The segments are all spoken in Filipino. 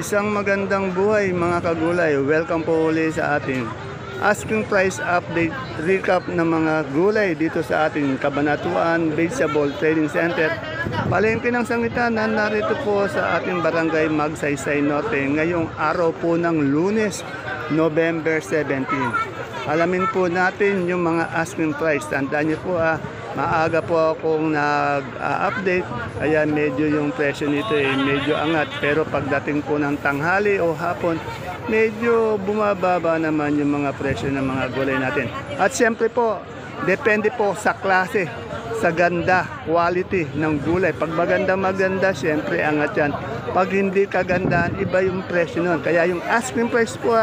Isang magandang buhay mga kagulay. Welcome po uli sa ating asking price update recap ng mga gulay dito sa ating Cabanatuan Vegetable Trading Center. Palengke ng Sangitan, narito po sa ating barangay Magsaysay Norte ngayong araw po ng Lunes, November 17. Alamin po natin yung mga asking price. Tandaan niyo po maaga po akong nag-update kaya medyo yung presyo nito medyo angat, pero pagdating po ng tanghali o hapon medyo bumababa naman yung mga presyo ng mga gulay natin. At siyempre po, depende po sa klase, sa ganda, quality ng gulay. Pag maganda, siyempre angat yan. Pag hindi kagandahan, iba yung presyo nun. Kaya yung asking price po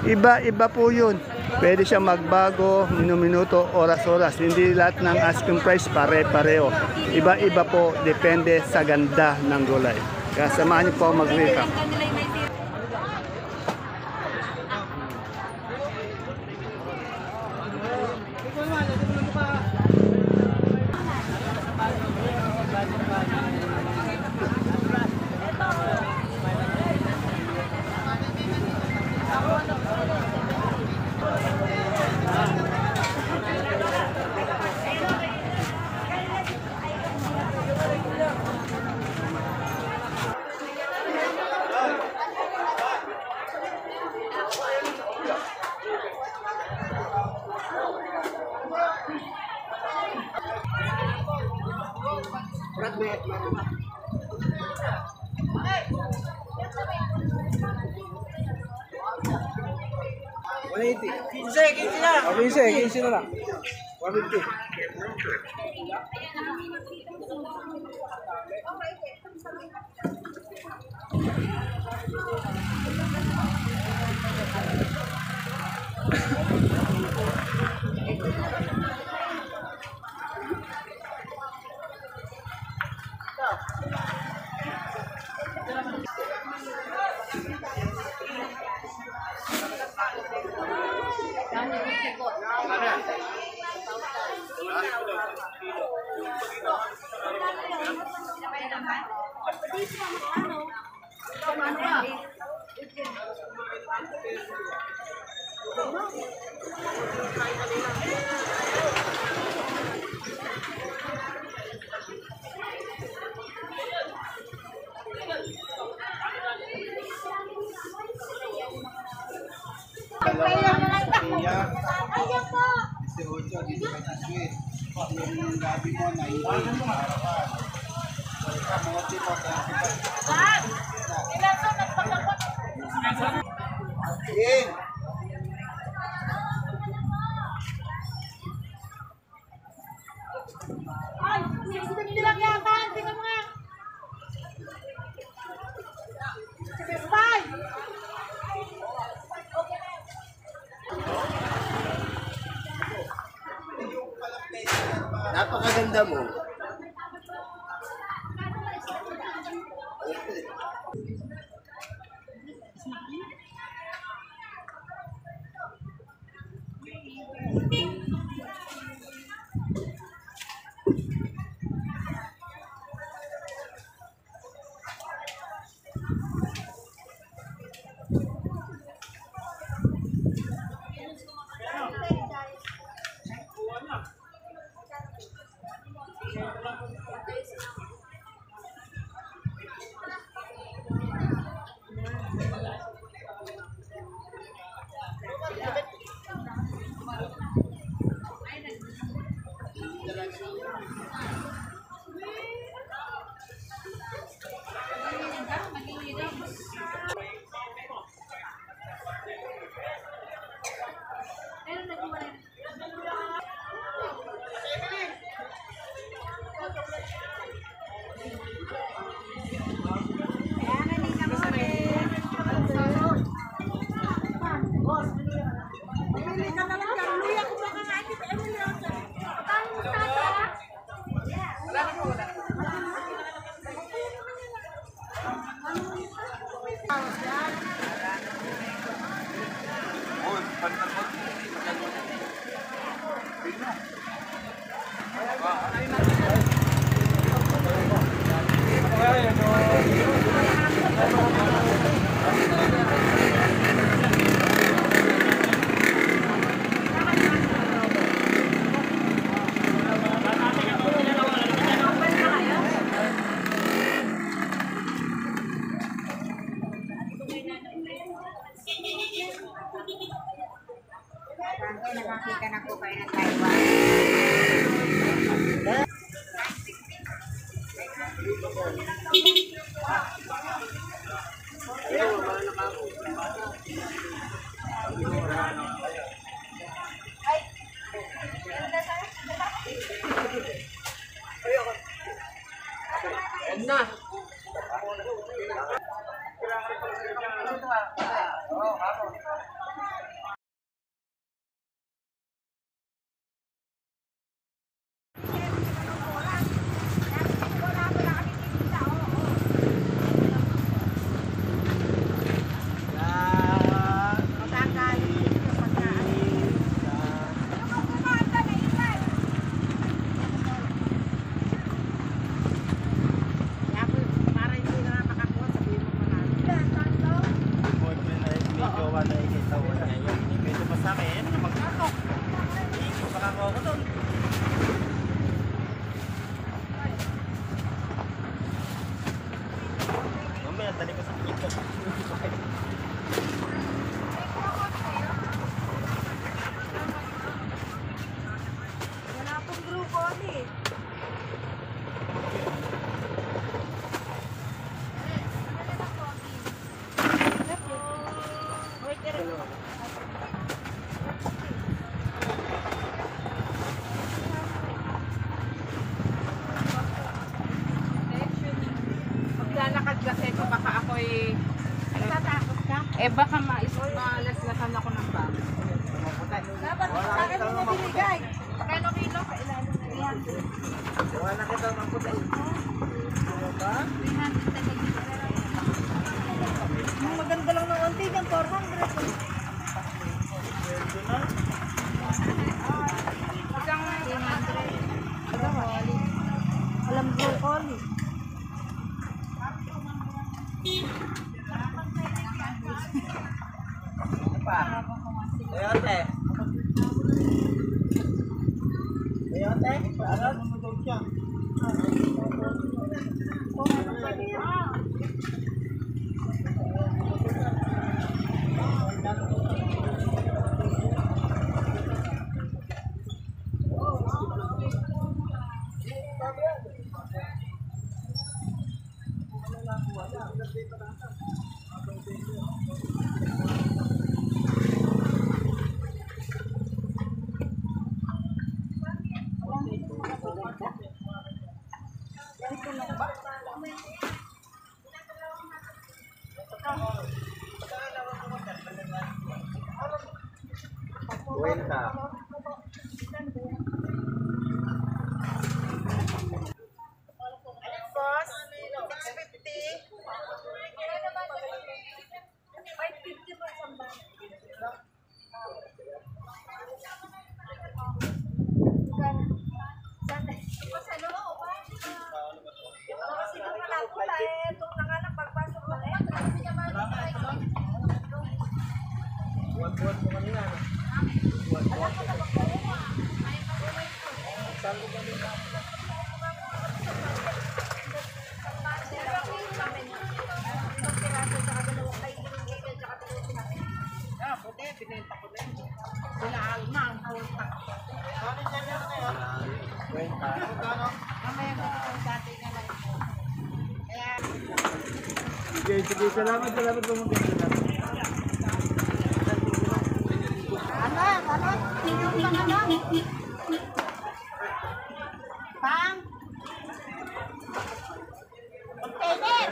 iba po yun. Pwede siya magbago minuto, oras-oras. Hindi lahat ng asking price pare-pareho. Iba-iba po, depende sa ganda ng gulay. Kaya samahan niyo po mag-recap. Quince na lang. 150. Napakaganda mo. na. Wala pong grupo eh. Maglalakad kasi ko baka ako'y Natatakot ka? baka malaslasan ako ng bag. Dapat sa akin mo nabibigay. Kano kilo? Kailangan na yan. Ang maganda lang ng onti yung 400. Isang Alam broccoli. Coyote. Coyote? Ano? Kwenta. boss, 650. Buwan-buwan mo kanina. Puti, binenta ko na yun. Sila Alma, ang pulta. Kwenta. Mamaya ko ito dati nga lang. Kaya, Sige. Salamat po mga kaibigan. Ano? Sino pang ano? Pang? Container!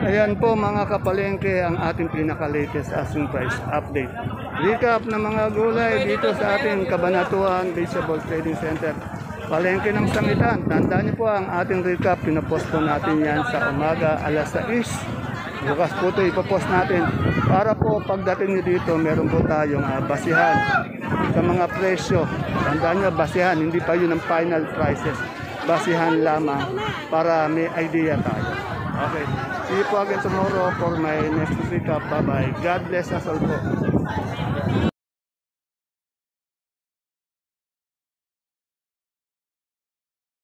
Ayan po mga kapalengke ang ating pinaka-latest asking price update. Recap ng mga gulay dito sa ating Cabanatuan Vegetable Trading Center. Palengke ng Sangitan. Tandaan niyo po ang ating recap. Pinapost po natin yan sa umaga alas 6. Bukas po ito ipopost natin. Para po pagdating niyo dito, meron po tayong basihan sa mga presyo. Tandaan niyo, basihan. Hindi pa yun ang final prices. Basihan lamang para may idea tayo. Okay. See you po again tomorrow for my next recap. Bye-bye. God bless us all po.